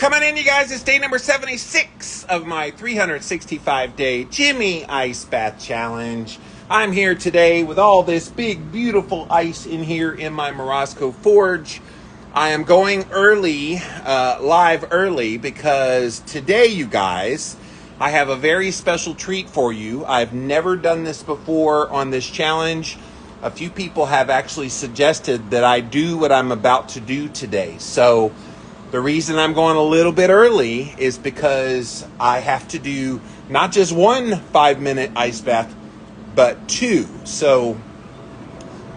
Coming in, you guys, it's day number 76 of my 365-day Jimmy Ice Bath Challenge. I'm here today with all this big, beautiful ice in here in my Morosco Forge. I am going early, live early, because today, you guys, I have a very special treat for you. I've never done this before on this challenge. A few people have actually suggested that I do what I'm about to do today. So the reason I'm going a little bit early is because I have to do not just one 5-minute ice bath, but two. So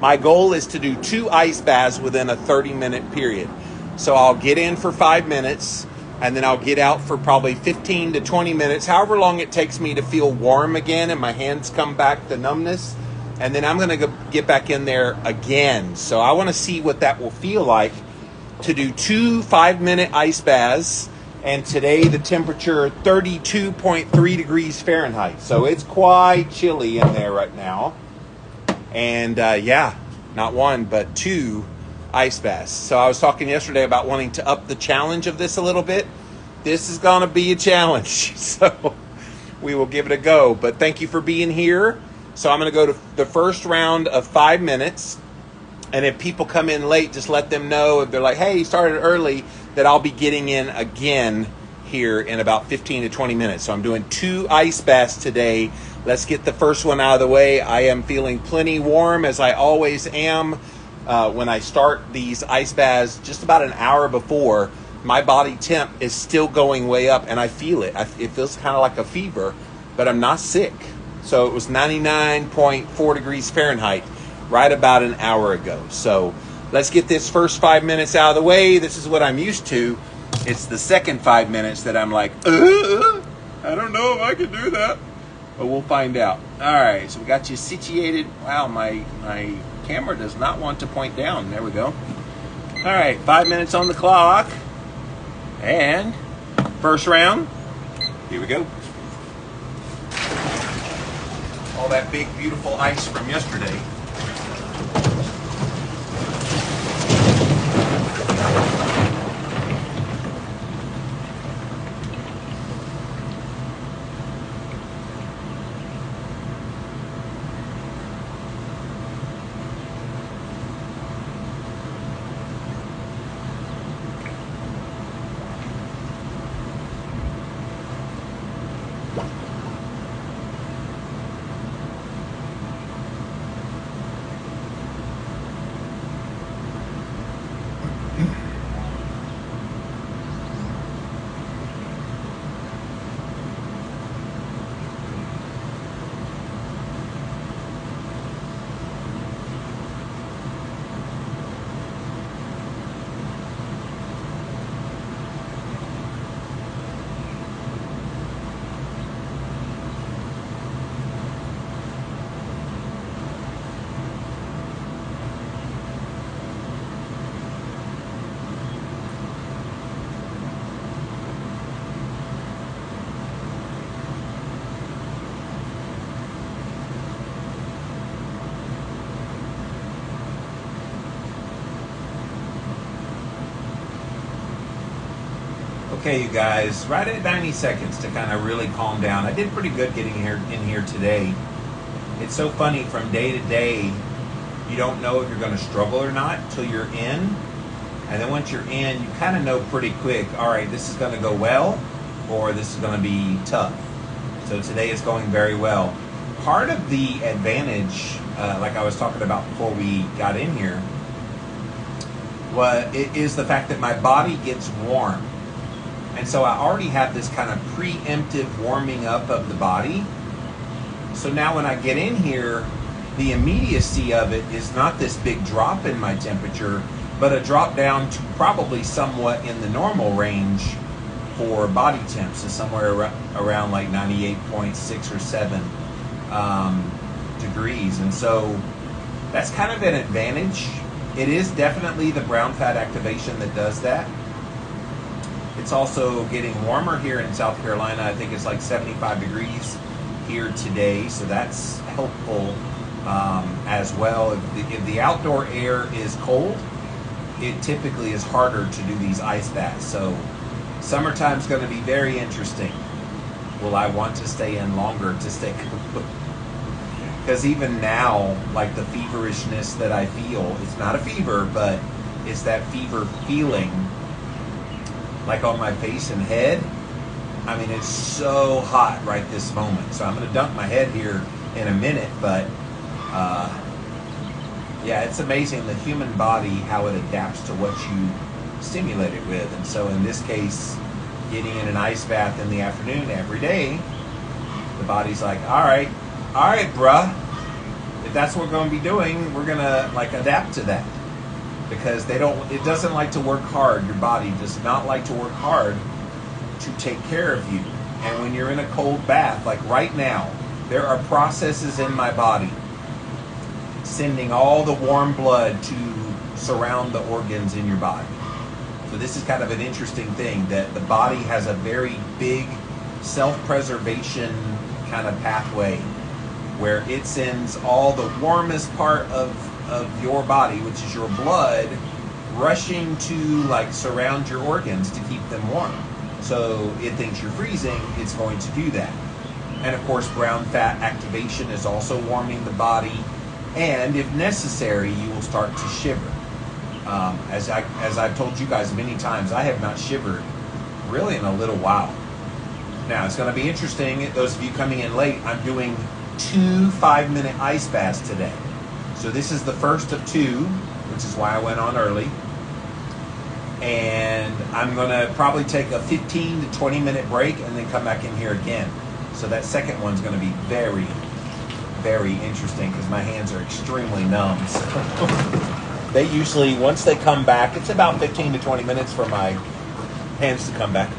my goal is to do 2 ice baths within a 30-minute period. So I'll get in for 5 minutes, and then I'll get out for probably 15 to 20 minutes, however long it takes me to feel warm again and my hands come back to numbness. And then I'm going to get back in there again. So I want to see what that will feel like to do 2 5-minute ice baths, and today the temperature 32.3 degrees Fahrenheit. So it's quite chilly in there right now. And yeah, not 1, but 2 ice baths. So I was talking yesterday about wanting to up the challenge of this a little bit. This is going to be a challenge. So we will give it a go. But thank you for being here. So I'm going to go to the first round of 5 minutes. And if people come in late, just let them know, if they're like, hey, you started early, that I'll be getting in again here in about 15 to 20 minutes. So I'm doing 2 ice baths today. Let's get the first one out of the way. I am feeling plenty warm, as I always am. When I start these ice baths just about an hour before, my body temp is still going way up, and I feel it. It feels kind of like a fever, but I'm not sick. So it was 99.4 degrees Fahrenheit right about an hour ago. So let's get this first 5 minutes out of the way. This is what I'm used to. It's the second 5 minutes that I'm like, I don't know if I can do that. But we'll find out. All right, so we got you situated. Wow, my camera does not want to point down. There we go. All right, 5 minutes on the clock. And first round, here we go. All that big, beautiful ice from yesterday. Okay, you guys, right at 90 seconds to kind of really calm down. I did pretty good getting in here today. It's so funny, from day to day, you don't know if you're going to struggle or not until you're in. And then once you're in, you kind of know pretty quick, all right, this is going to go well, or this is going to be tough. So today it's going very well. Part of the advantage, like I was talking about before we got in here, is the fact that my body gets warm. And so I already have this kind of preemptive warming up of the body. So now when I get in here, the immediacy of it is not this big drop in my temperature, but a drop down to probably somewhat in the normal range for body temps, is somewhere around like 98.6 or 7 degrees. And so that's kind of an advantage. It is definitely the brown fat activation that does that. It's also getting warmer here in South Carolina. I think it's like 75 degrees here today, so that's helpful as well. If the outdoor air is cold, it typically is harder to do these ice baths. So Summertime's going to be very interesting. Will I want to stay in longer to stay cool? Because even now, like the feverishness that I feel, it's not a fever, but it's that fever feeling like on my face and head. I mean, it's so hot right this moment. So I'm going to dump my head here in a minute, but yeah, it's amazing the human body, how it adapts to what you stimulate it with. And so in this case, getting in an ice bath in the afternoon every day, the body's like, all right, bruh, if that's what we're going to be doing, we're going to like adapt to that. Because it doesn't like to work hard. Your body does not like to work hard to take care of you. And when you're in a cold bath, like right now, there are processes in my body sending all the warm blood to surround the organs in your body. So this is kind of an interesting thing, that the body has a very big self-preservation kind of pathway where it sends all the warmest part of your body, which is your blood, rushing to like surround your organs to keep them warm. So it thinks you're freezing, it's going to do that. And of course, brown fat activation is also warming the body. And if necessary, you will start to shiver. As I've told you guys many times, I have not shivered really in a little while. Now, it's going to be interesting. Those of you coming in late, I'm doing 2 5-minute ice baths today. So this is the first of 2, which is why I went on early. And I'm going to probably take a 15 to 20 minute break and then come back in here again. So that second one's going to be very, very interesting because my hands are extremely numb. So they usually, once they come back, it's about 15 to 20 minutes for my hands to come back.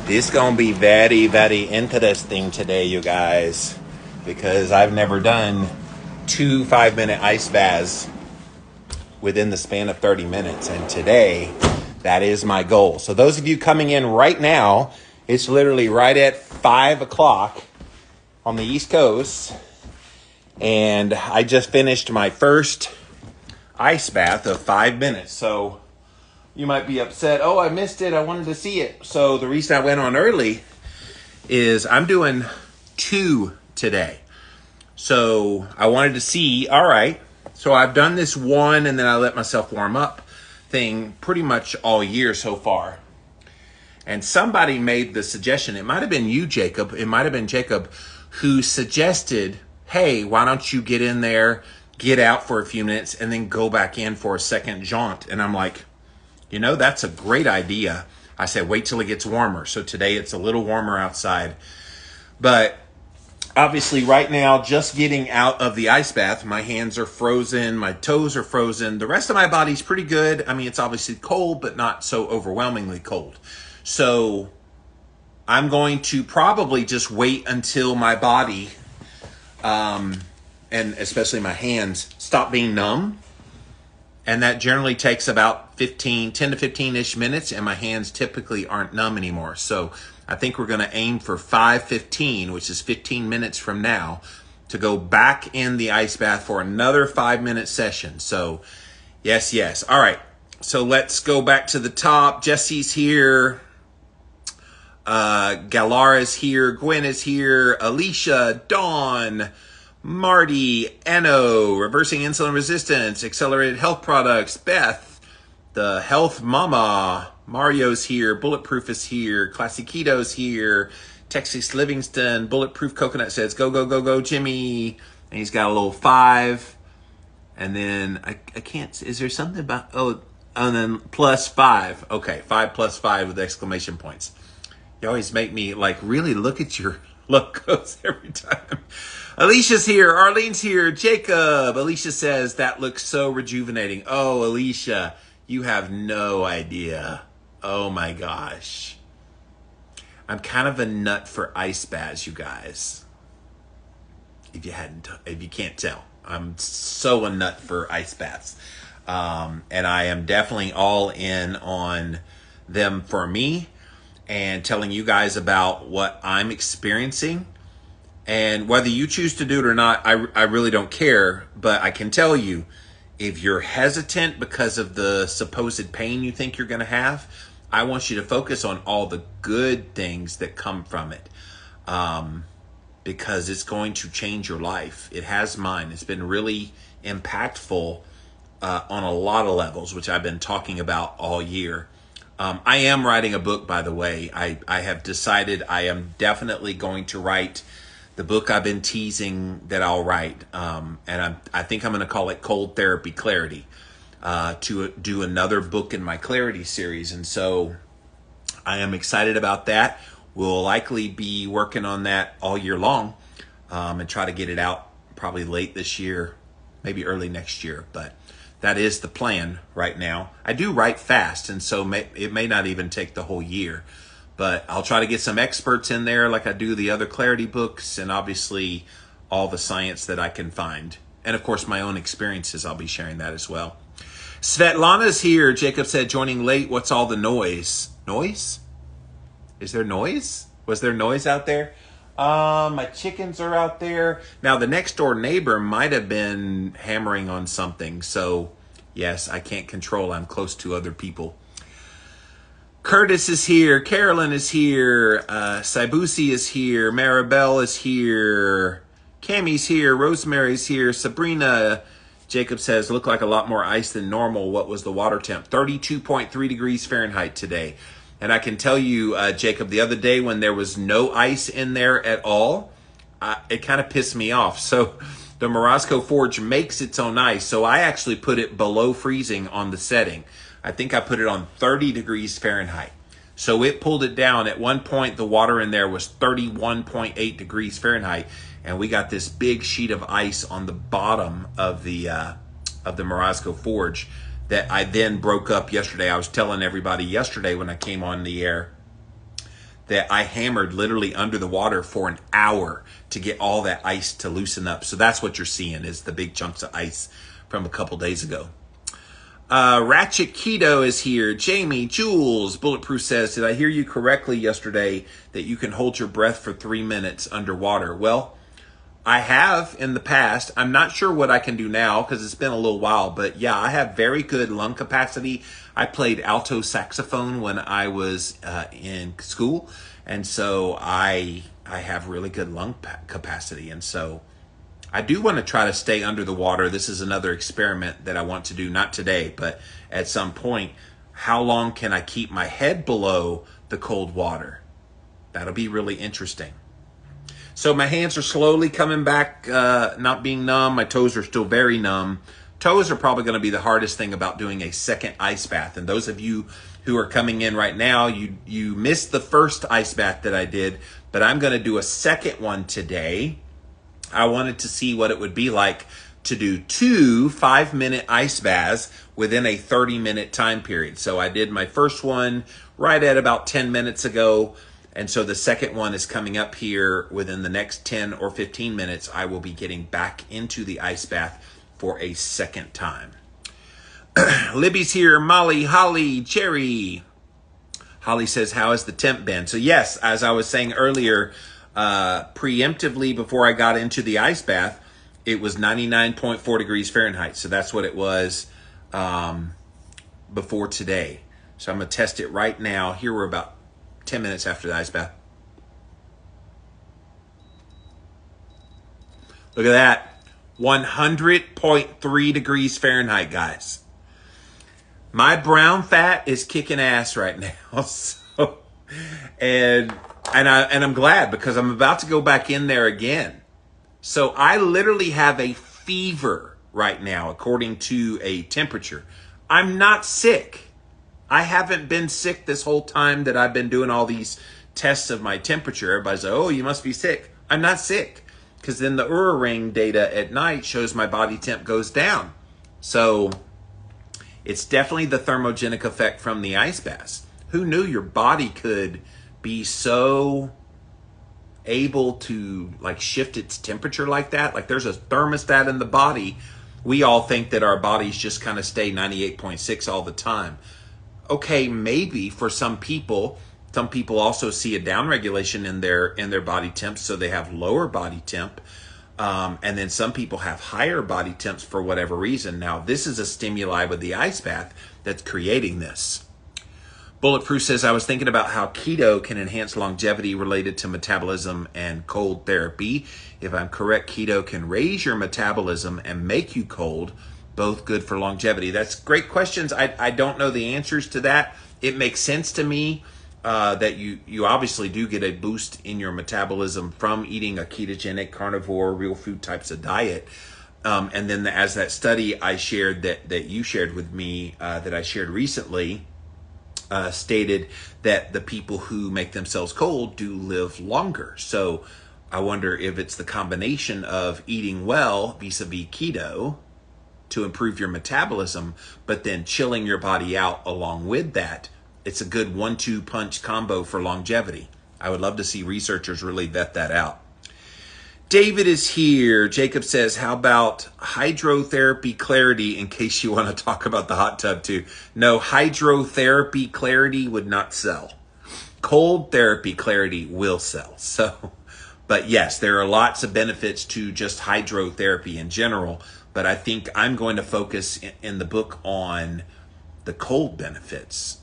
It's going to be very, very interesting today, you guys, because I've never done 2 5-minute ice baths within the span of 30 minutes. And today, that is my goal. So those of you coming in right now, it's literally right at 5 o'clock on the East Coast. And I just finished my first ice bath of 5 minutes. So you might be upset, oh, I missed it, I wanted to see it. So the reason I went on early is I'm doing 2 today. So I wanted to see, all right, so I've done this 1 and then I let myself warm up thing pretty much all year so far. And somebody made the suggestion, it might have been you, Jacob, it might have been Jacob, who suggested, hey, why don't you get in there, get out for a few minutes, and then go back in for a second jaunt. And I'm like, you know, that's a great idea. I said, wait till it gets warmer. So today it's a little warmer outside. But obviously right now, just getting out of the ice bath, my hands are frozen, my toes are frozen. The rest of my body's pretty good. I mean, it's obviously cold, but not so overwhelmingly cold. So I'm going to probably just wait until my body, and especially my hands, stop being numb. And that generally takes about 10 to 15-ish minutes, and my hands typically aren't numb anymore. So I think we're going to aim for 5:15, which is 15 minutes from now, to go back in the ice bath for another 5-minute session. So yes. All right. So let's go back to the top. Jesse's here. Galara's here. Gwen is here. Alicia, Dawn, Marty, Enno, Reversing Insulin Resistance, Accelerated Health Products, Beth, the Health Mama, Mario's here, Bulletproof is here, Classy Keto's here, Texas Livingston, Bulletproof Coconut says, go, Jimmy. And he's got a little 5. And then, I can't, is there something about, and then +5. Okay, 5 + 5 with exclamation points. You always make me, like, really look at your logos every time. Alicia's here. Arlene's here. Jacob. Alicia says, that looks so rejuvenating. Oh, Alicia, you have no idea. Oh, my gosh. I'm kind of a nut for ice baths, you guys. If you can't tell, I'm so a nut for ice baths. And I am definitely all in on them for me, and telling you guys about what I'm experiencing. And whether you choose to do it or not, I really don't care. But I can tell you, if you're hesitant because of the supposed pain you think you're going to have, I want you to focus on all the good things that come from it. Because it's going to change your life. It has mine. It's been really impactful on a lot of levels, which I've been talking about all year. I am writing a book, by the way. I have decided I am definitely going to write the book I've been teasing that I'll write. And I think I'm going to call it Cold Therapy Clarity, to do another book in my Clarity series. And so I am excited about that. We'll likely be working on that all year long, and try to get it out probably late this year, maybe early next year. But that is the plan right now. I do write fast, and so it may not even take the whole year. But I'll try to get some experts in there like I do the other Clarity books, and obviously all the science that I can find. And of course, my own experiences, I'll be sharing that as well. Svetlana's here. Jacob said, joining late, what's all the noise? Noise? Is there noise? Was there noise out there? My chickens are out there. Now, the next door neighbor might have been hammering on something. So, yes, I can't control. I'm close to other people. Curtis is here. Carolyn is here. Saibusi is here. Maribel is here. Cammy's here. Rosemary's here. Sabrina, Jacob says, look like a lot more ice than normal. What was the water temp? 32.3 degrees Fahrenheit today. And I can tell you, Jacob, the other day when there was no ice in there at all, it kind of pissed me off. So the Morosco Forge makes its own ice. So I actually put it below freezing on the setting. I think I put it on 30 degrees Fahrenheit. So it pulled it down. At one point, the water in there was 31.8 degrees Fahrenheit. And we got this big sheet of ice on the bottom of the Morosco Forge that I then broke up yesterday. I was telling everybody yesterday when I came on the air that I hammered literally under the water for an hour to get all that ice to loosen up. So that's what you're seeing, is the big chunks of ice from a couple days ago. Ratchet Keto is here. Jamie, Jules, Bulletproof says, did I hear you correctly yesterday that you can hold your breath for 3 minutes underwater? Well, I have in the past. I'm not sure what I can do now because it's been a little while, but yeah, I have very good lung capacity. I played alto saxophone when I was in school, and so I have really good lung capacity, and so I do want to try to stay under the water. This is another experiment that I want to do, not today, but at some point. How long can I keep my head below the cold water? That'll be really interesting. So my hands are slowly coming back, not being numb. My toes are still very numb. Toes are probably going to be the hardest thing about doing a second ice bath. And those of you who are coming in right now, you missed the first ice bath that I did, but I'm going to do a second one today. I wanted to see what it would be like to do 2 5-minute ice baths within a 30-minute time period. So I did my first one right at about 10 minutes ago. And so the second one is coming up here within the next 10 or 15 minutes. I will be getting back into the ice bath for a second time. Libby's here. Molly, Holly, Jerry. Holly says, how has the temp been? So yes, as I was saying earlier, preemptively before I got into the ice bath, it was 99.4 degrees Fahrenheit. So that's what it was before today. So I'm going to test it right now. Here we're about 10 minutes after the ice bath. Look at that. 100.3 degrees Fahrenheit, guys. My brown fat is kicking ass right now. So, and I'm glad because I'm about to go back in there again. So I literally have a fever right now, according to a temperature. I'm not sick. I haven't been sick this whole time that I've been doing all these tests of my temperature. Everybody's like, oh, you must be sick. I'm not sick, because then the Oura Ring data at night shows my body temp goes down. So it's definitely the thermogenic effect from the ice baths. Who knew your body could be so able to like shift its temperature like that? Like there's a thermostat in the body. We all think that our bodies just kind of stay 98.6 all the time. Okay, maybe for some people also see a downregulation in their body temps, so they have lower body temp. And then some people have higher body temps for whatever reason. Now, this is a stimuli with the ice bath that's creating this. Bulletproof says, I was thinking about how keto can enhance longevity related to metabolism and cold therapy. If I'm correct, keto can raise your metabolism and make you cold, both good for longevity. That's great questions. I don't know the answers to that. It makes sense to me that you obviously do get a boost in your metabolism from eating a ketogenic, carnivore, real food types of diet. And then as that study I shared that you shared with me, that I shared recently, stated that the people who make themselves cold do live longer. So I wonder if it's the combination of eating well vis-a-vis keto to improve your metabolism, but then chilling your body out along with that. It's a good 1-2 punch combo for longevity. I would love to see researchers really vet that out. David is here. Jacob says, how about hydrotherapy clarity in case you want to talk about the hot tub too? No, hydrotherapy clarity would not sell. Cold therapy clarity will sell. So, but yes, there are lots of benefits to just hydrotherapy in general, but I think I'm going to focus in the book on the cold benefits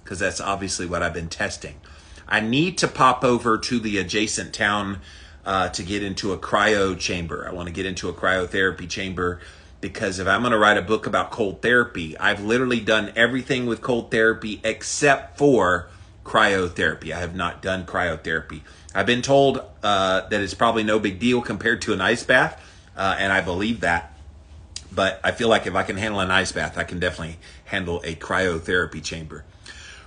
because that's obviously what I've been testing. I need to pop over to the adjacent town to get into a cryo chamber. I want to get into a cryotherapy chamber because if I'm going to write a book about cold therapy, I've literally done everything with cold therapy except for cryotherapy. I have not done cryotherapy. I've been told that it's probably no big deal compared to an ice bath, and I believe that. But I feel like if I can handle an ice bath, I can definitely handle a cryotherapy chamber.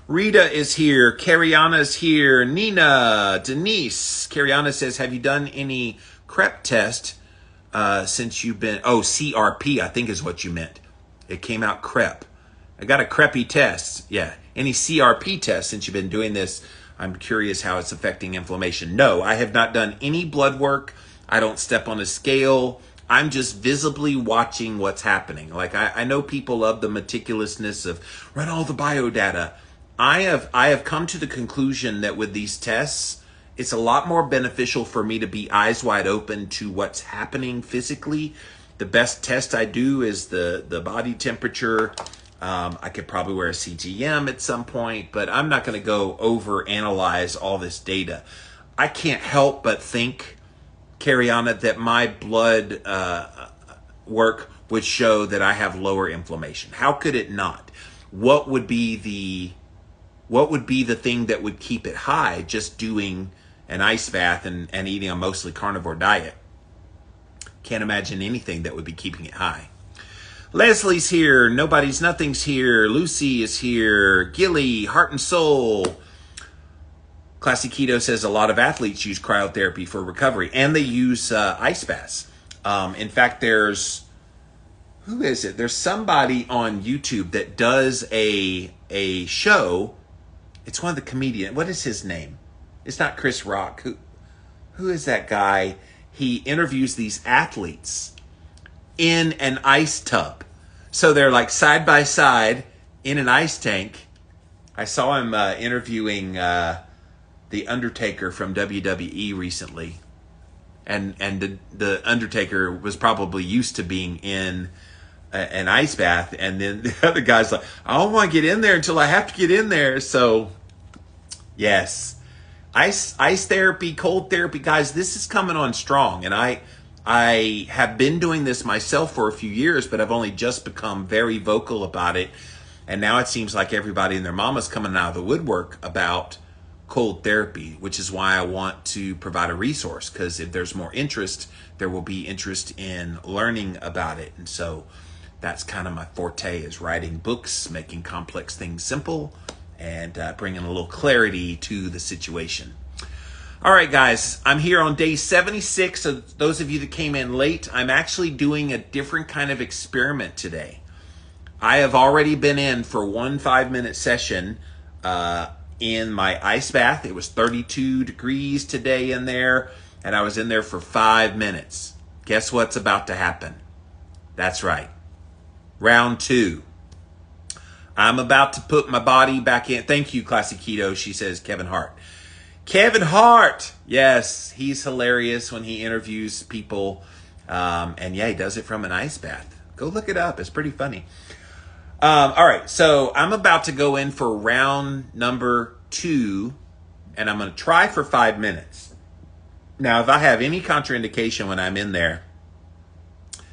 Rita is here. Cariana is here. Nina, Denise. Cariana says, have you done any CREP test since you've been... Oh, CRP, I think is what you meant. It came out CREP. I got a CREPy test. Yeah. Any CRP test since you've been doing this? I'm curious how it's affecting inflammation. No, I have not done any blood work. I don't step on a scale. I'm just visibly watching what's happening. Like I know people love the meticulousness of run all the biodata. I have come to the conclusion that with these tests, it's a lot more beneficial for me to be eyes wide open to what's happening physically. The best test I do is the body temperature. I could probably wear a CGM at some point, but I'm not going to go over analyze all this data. I can't help but think, Cariana, that my blood work would show that I have lower inflammation. How could it not? What would be the thing that would keep it high just doing an ice bath and eating a mostly carnivore diet? Can't imagine anything that would be keeping it high. Leslie's here. Nobody's Nothing's here. Lucy is here. Gilly, Heart and Soul. Classic Keto says a lot of athletes use cryotherapy for recovery, and they use ice baths. In fact, who is it? There's somebody on YouTube that does a show. It's one of the comedians. What is his name? It's not Chris Rock. Who is that guy? He interviews these athletes in an ice tub. So they're like side by side in an ice tank. I saw him interviewing The Undertaker from WWE recently. And the Undertaker was probably used to being in an ice bath. And then the other guy's like, I don't want to get in there until I have to get in there. So, yes. Ice therapy, cold therapy, guys, this is coming on strong. And I have been doing this myself for a few years, but I've only just become very vocal about it. And now it seems like everybody and their mama's coming out of the woodwork about cold therapy, which is why I want to provide a resource, because if there's more interest, there will be interest in learning about it. And so that's kind of my forte, is writing books, making complex things simple, and bringing a little clarity to the situation. All right, guys, I'm here on day 76. So those of you that came in late, I'm actually doing a different kind of experiment today. I have already been in for one 5-minute session in my ice bath. It was 32 degrees today in there, and I was in there for 5 minutes. Guess what's about to happen? That's right. Round 2. I'm about to put my body back in. Thank you, Classy Keto, she says, Kevin Hart. Kevin Hart! Yes, he's hilarious when he interviews people. And yeah, he does it from an ice bath. Go look it up. It's pretty funny. All right, so I'm about to go in for round number 2, and I'm going to try for 5 minutes. Now, if I have any contraindication when I'm in there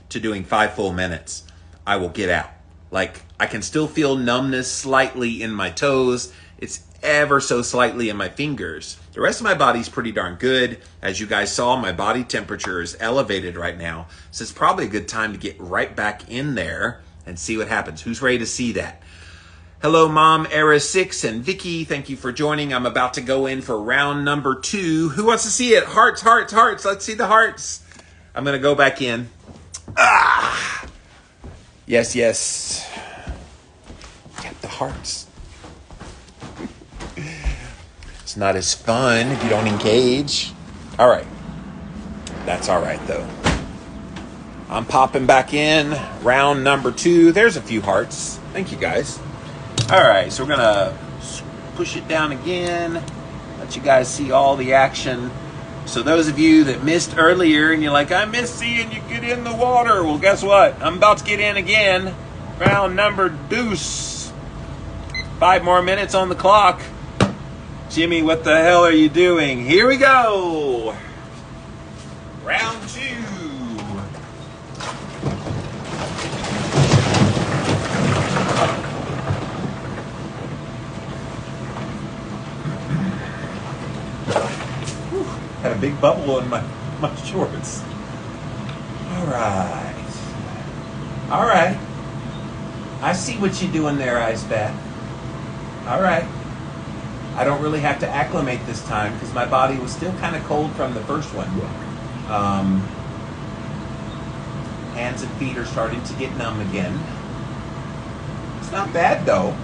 to doing 5 full minutes, I will get out. Like, I can still feel numbness slightly in my toes. It's ever so slightly in my fingers. The rest of my body's pretty darn good. As you guys saw, my body temperature is elevated right now. So it's probably a good time to get right back in there and see what happens. Who's ready to see that? Hello, Mom, Era6 and Vicky. Thank you for joining. I'm about to go in for round number 2. Who wants to see it? Hearts, hearts, hearts. Let's see the hearts. I'm going to go back in. Ah! Yes, yes. Get the hearts. It's not as fun if you don't engage. All right. That's all right, though. I'm popping back in. Round number 2. There's a few hearts. Thank you, guys. All right, so we're going to push it down again. Let you guys see all the action. So those of you that missed earlier and you're like, I missed seeing you get in the water. Well, guess what? I'm about to get in again. Round number deuce. 5 more minutes on the clock. Jimmy, what the hell are you doing? Here we go. Round 2. Had a big bubble in my shorts. All right. All right. I see what you're doing there, Ice Bath. All right. I don't really have to acclimate this time because my body was still kind of cold from the first one. Hands and feet are starting to get numb again. It's not bad though.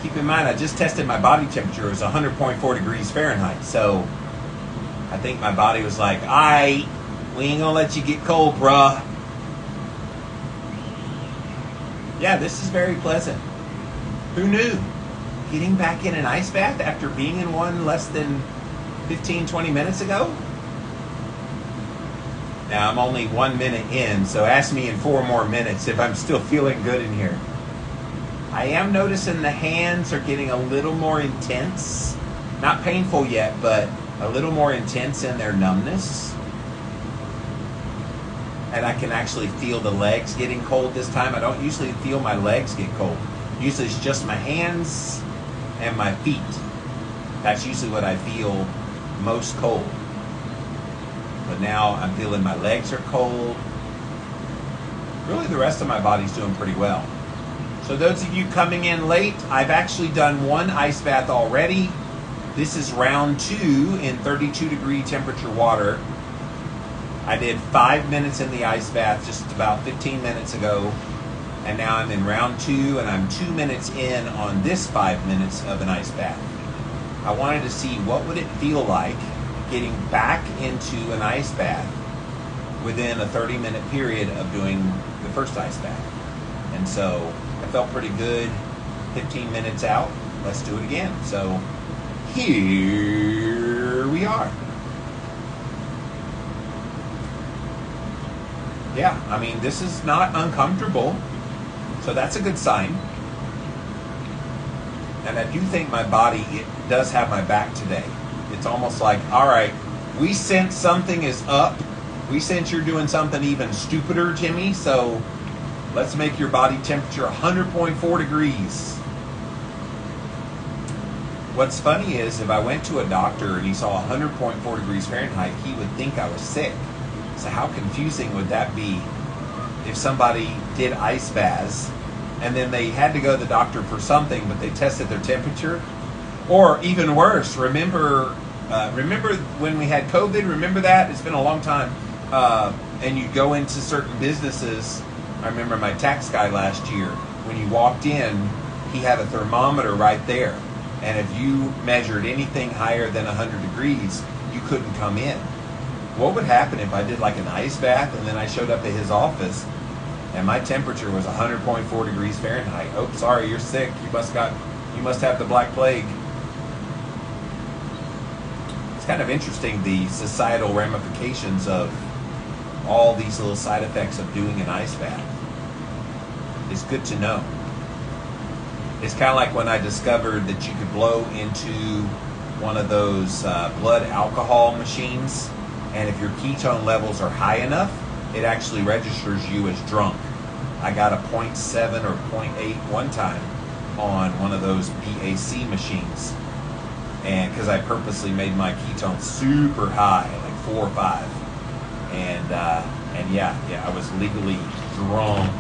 Keep in mind, I just tested my body temperature. It was 100.4 degrees Fahrenheit. So I think my body was like, aight, we ain't gonna let you get cold, bruh. Yeah, this is very pleasant. Who knew? Getting back in an ice bath after being in one less than 15, 20 minutes ago? Now, I'm only 1 minute in, so ask me in 4 more minutes if I'm still feeling good in here. I am noticing the hands are getting a little more intense. Not painful yet, but a little more intense in their numbness. And I can actually feel the legs getting cold this time. I don't usually feel my legs get cold. Usually it's just my hands and my feet. That's usually what I feel most cold. But now I'm feeling my legs are cold. Really the rest of my body's doing pretty well. So those of you coming in late, I've actually done 1 ice bath already. This is round 2 in 32 degree temperature water. I did 5 minutes in the ice bath just about 15 minutes ago. And now I'm in round 2 and I'm 2 minutes in on this 5 minutes of an ice bath. I wanted to see what would it feel like getting back into an ice bath within a 30-minute period of doing the first ice bath. And so I felt pretty good. 15 minutes out, let's do it again. So here we are. Yeah, I mean, this is not uncomfortable. So that's a good sign. And I do think my body, it does have my back today. It's almost like, all right, we sense something is up. We sense you're doing something even stupider, Jimmy. So let's make your body temperature 100.4 degrees. What's funny is if I went to a doctor and he saw 100.4 degrees Fahrenheit, he would think I was sick. So how confusing would that be if somebody did ice baths and then they had to go to the doctor for something, but they tested their temperature? Or even worse, remember when we had COVID? Remember that? It's been a long time. And you'd go into certain businesses. I remember my tax guy last year, when you walked in, he had a thermometer right there. And if you measured anything higher than 100 degrees, you couldn't come in. What would happen if I did like an ice bath and then I showed up at his office and my temperature was 100.4 degrees Fahrenheit? Oh, sorry, you're sick. You must have the Black Plague. It's kind of interesting, the societal ramifications of all these little side effects of doing an ice bath. It's good to know. It's kind of like when I discovered that you could blow into one of those blood alcohol machines, and if your ketone levels are high enough, it actually registers you as drunk. I got a 0.7 or 0.8 one time on one of those BAC machines, and because I purposely made my ketones super high, like 4 or 5, and yeah, I was legally drunk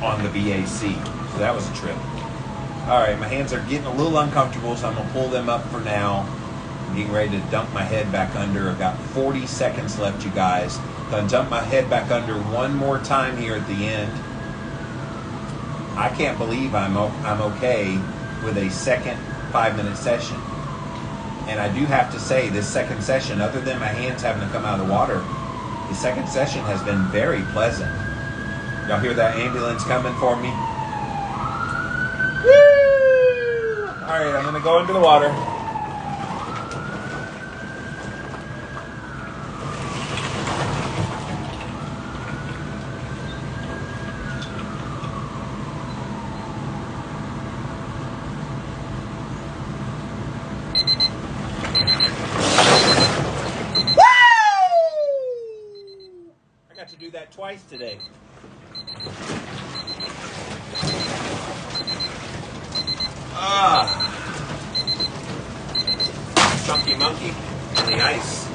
on the BAC, so that was a trip. All right, my hands are getting a little uncomfortable, so I'm gonna pull them up for now. I'm getting ready to dump my head back under. I've got 40 seconds left, you guys. Gonna dump my head back under one more time here at the end. I can't believe I'm okay with a second 5-minute session. And I do have to say, this second session, other than my hands having to come out of the water, the second session has been very pleasant. Y'all hear that ambulance coming for me? Woo! All right, I'm gonna go into the water. I got to do that twice today. Chunky monkey in the ice.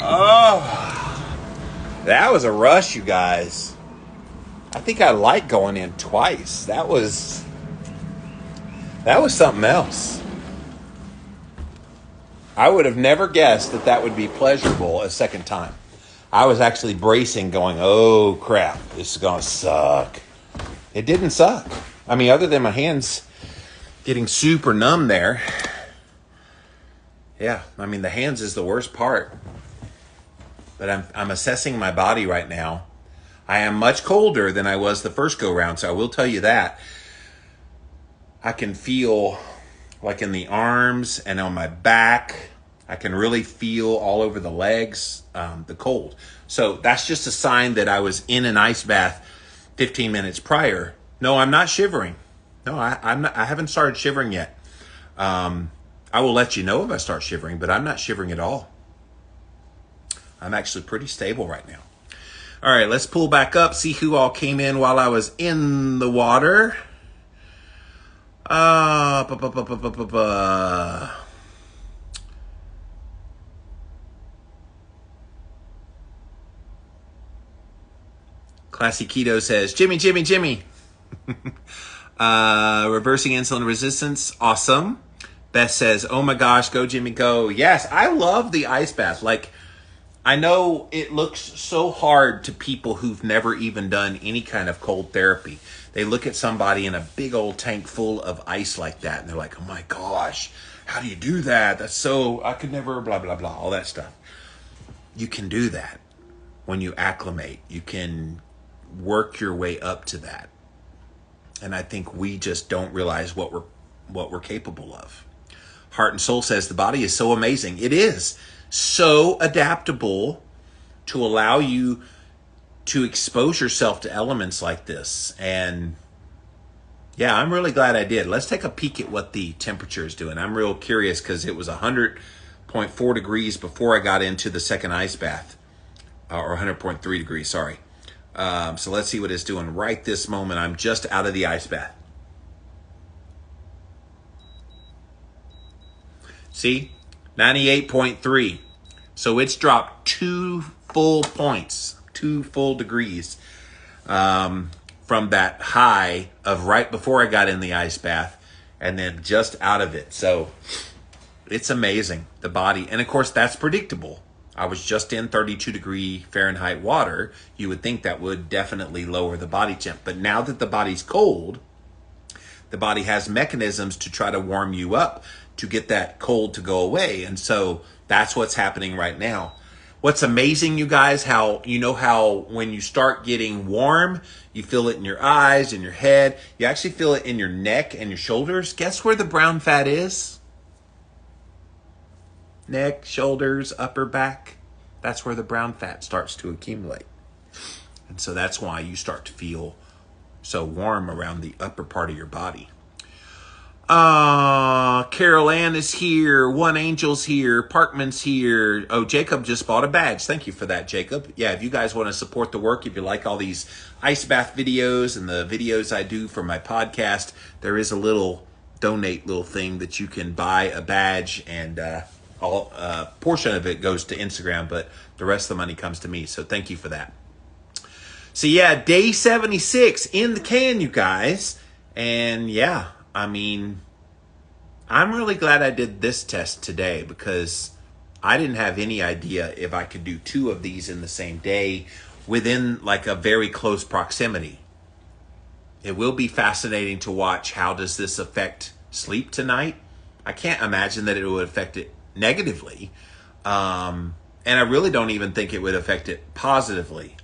Oh, that was a rush, you guys. I think I like going in twice. That was something else. I would have never guessed that would be pleasurable a second time. I was actually bracing, going, oh crap, this is gonna suck. It didn't suck. I mean, other than my hands getting super numb there. Yeah, I mean, the hands is the worst part. But I'm assessing my body right now. I am much colder than I was the first go round, so I will tell you that. I can feel like in the arms and on my back. I can really feel all over the legs, the cold. So that's just a sign that I was in an ice bath 15 minutes prior. No, I'm not shivering. No, I haven't started shivering yet. I will let you know if I start shivering, but I'm not shivering at all. I'm actually pretty stable right now. All right, let's pull back up, see who all came in while I was in the water. Classy Keto says, Jimmy. Reversing insulin resistance, awesome. Beth says, oh my gosh, go Jimmy, go. Yes, I love the ice bath. Like, I know it looks so hard to people who've never even done any kind of cold therapy. They look at somebody in a big old tank full of ice like that, and they're like, oh my gosh, how do you do that? That's so, I could never, blah, blah, blah, all that stuff. You can do that when you acclimate. You can work your way up to that. And I think we just don't realize what we're capable of. Heart and Soul says the body is so amazing. It is so adaptable to allow you to expose yourself to elements like this. And yeah, I'm really glad I did. Let's take a peek at what the temperature is doing. I'm real curious because it was 100.4 degrees before I got into the second ice bath, or 100.3 degrees, sorry. So let's see what it's doing right this moment. I'm just out of the ice bath. See, 98.3. So it's dropped 2 full points, 2 full degrees from that high of right before I got in the ice bath and then just out of it. So it's amazing, the body. And of course, that's predictable. I was just in 32 degree Fahrenheit water. You would think that would definitely lower the body temp. But now that the body's cold, the body has mechanisms to try to warm you up to get that cold to go away. And so that's what's happening right now. What's amazing, you guys, how when you start getting warm, you feel it in your eyes, in your head. You actually feel it in your neck and your shoulders. Guess where the brown fat is? Neck, shoulders, upper back. That's where the brown fat starts to accumulate. And so that's why you start to feel so warm around the upper part of your body. Carol Ann is here. One Angel's here. Parkman's here. Oh, Jacob just bought a badge. Thank you for that, Jacob. Yeah, if you guys want to support the work, if you like all these ice bath videos and the videos I do for my podcast, there is a little donate little thing that you can buy a badge, and all portion of it goes to Instagram, but the rest of the money comes to me. So thank you for that. So yeah, day 76 in the can, you guys. And yeah, I mean, I'm really glad I did this test today, because I didn't have any idea if I could do 2 of these in the same day within like a very close proximity. It will be fascinating to watch how does this affect sleep tonight. I can't imagine that it would affect it negatively. And I really don't even think it would affect it positively.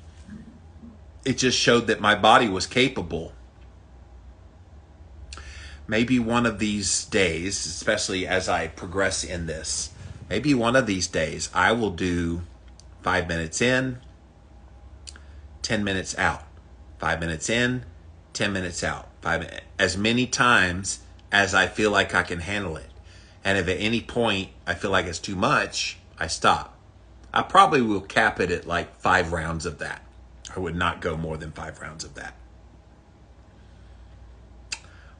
It just showed that my body was capable. Maybe one of these days, especially as I progress in this, maybe one of these days I will do 5 minutes in, 10 minutes out, 5 minutes in, 10 minutes out, as many times as I feel like I can handle it. And if at any point I feel like it's too much, I stop. I probably will cap it at like 5 rounds of that. I would not go more than 5 rounds of that.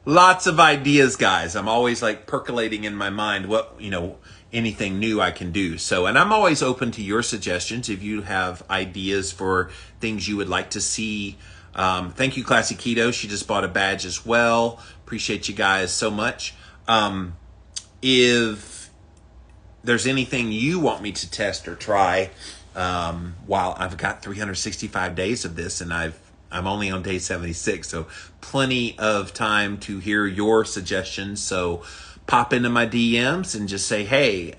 Lots of ideas, guys. I'm always like percolating in my mind what, anything new I can do. So, and I'm always open to your suggestions if you have ideas for things you would like to see. Thank you, Classy Keto. She just bought a badge as well. Appreciate you guys so much. If there's anything you want me to test or try, while I've got 365 days of this, and I'm only on day 76, so plenty of time to hear your suggestions. So pop into my DMs and just say, hey,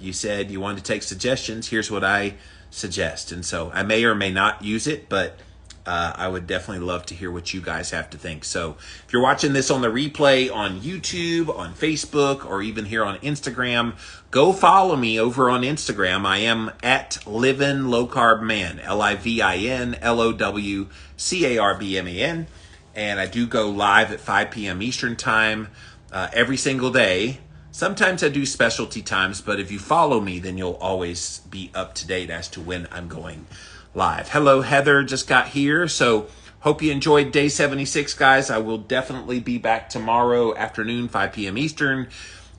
you said you wanted to take suggestions. Here's what I suggest. And so I may or may not use it, but I would definitely love to hear what you guys have to think. So if you're watching this on the replay on YouTube, on Facebook, or even here on Instagram, go follow me over on Instagram. I am at Livin' Low Carb Man, LIVIN LOWCARBMAN. And I do go live at 5 p.m. Eastern time every single day. Sometimes I do specialty times, but if you follow me, then you'll always be up to date as to when I'm going live. Hello, Heather just got here. So hope you enjoyed day 76, guys. I will definitely be back tomorrow afternoon, 5 p.m. Eastern,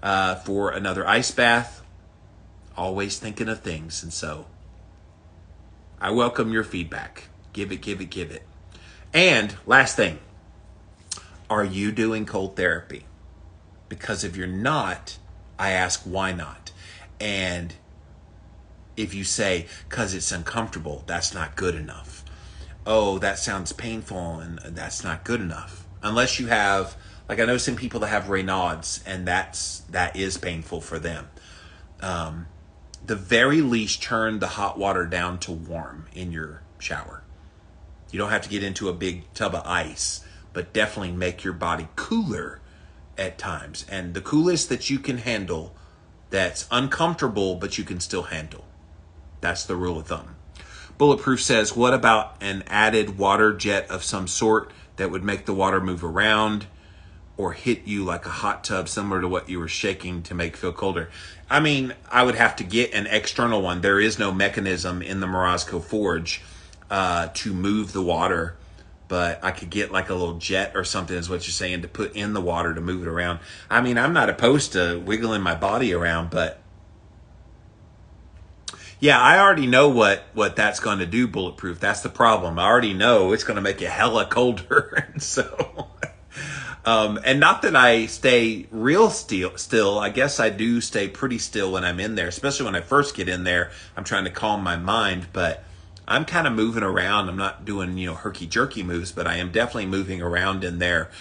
for another ice bath. Always thinking of things. And so I welcome your feedback. Give it. And last thing, are you doing cold therapy? Because if you're not, I ask why not. And if you say, because it's uncomfortable, that's not good enough. Oh, that sounds painful, and that's not good enough. Unless you have, like I know some people that have Raynaud's, and that is painful for them. The very least, turn the hot water down to warm in your shower. You don't have to get into a big tub of ice, but definitely make your body cooler at times. And the coolest that you can handle, that's uncomfortable, but you can still handle. That's the rule of thumb. Bulletproof says, what about an added water jet of some sort that would make the water move around or hit you like a hot tub, similar to what you were shaking to make feel colder? I mean, I would have to get an external one. There is no mechanism in the Morozco Forge to move the water, but I could get like a little jet or something, is what you're saying, to put in the water to move it around. I mean, I'm not opposed to wiggling my body around, but yeah, I already know what that's going to do, Bulletproof. That's the problem. I already know it's going to make you hella colder. And so, and not that I stay real still. I guess I do stay pretty still when I'm in there, especially when I first get in there. I'm trying to calm my mind, but I'm kind of moving around. I'm not doing, herky jerky moves, but I am definitely moving around in there.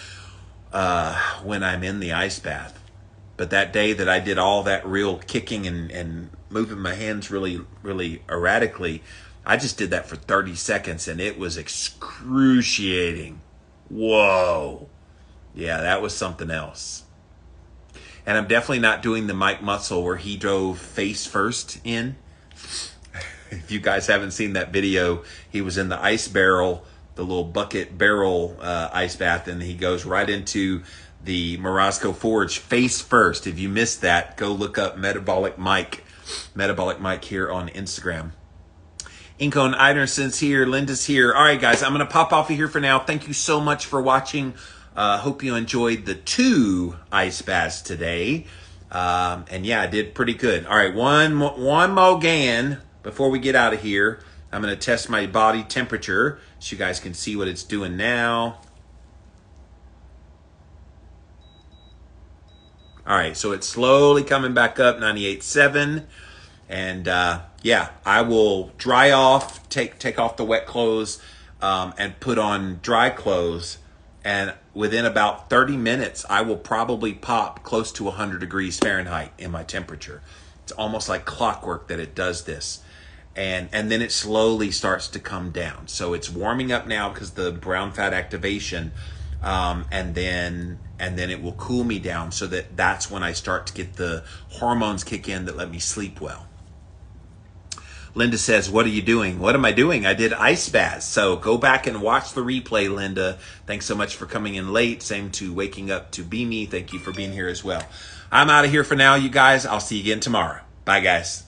when I'm in the ice bath. But that day that I did all that real kicking and moving my hands really, really erratically, I just did that for 30 seconds and it was excruciating. Whoa. Yeah, that was something else. And I'm definitely not doing the Mike Muscle where he drove face first in. If you guys haven't seen that video, he was in the ice barrel, the little bucket barrel ice bath, and he goes right into the Marasco Forge face first. If you missed that, go look up Metabolic Mike here on Instagram. Incon Iderson's here, Linda's here. All right, guys, I'm going to pop off of here for now. Thank you so much for watching. Hope you enjoyed the 2 ice baths today. And yeah, I did pretty good. All right, one more gan before we get out of here. I'm going to test my body temperature so you guys can see what it's doing now. All right, so it's slowly coming back up, 98.7. And yeah, I will dry off, take off the wet clothes, and put on dry clothes. And within about 30 minutes, I will probably pop close to 100 degrees Fahrenheit in my temperature. It's almost like clockwork that it does this. And then it slowly starts to come down. So it's warming up now because the brown fat activation, and then it will cool me down so that's when I start to get the hormones kick in that let me sleep well. Linda says, what are you doing? What am I doing? I did ice baths. So go back and watch the replay, Linda. Thanks so much for coming in late. Same to waking up to be me. Thank you for being here as well. I'm out of here for now, you guys. I'll see you again tomorrow. Bye, guys.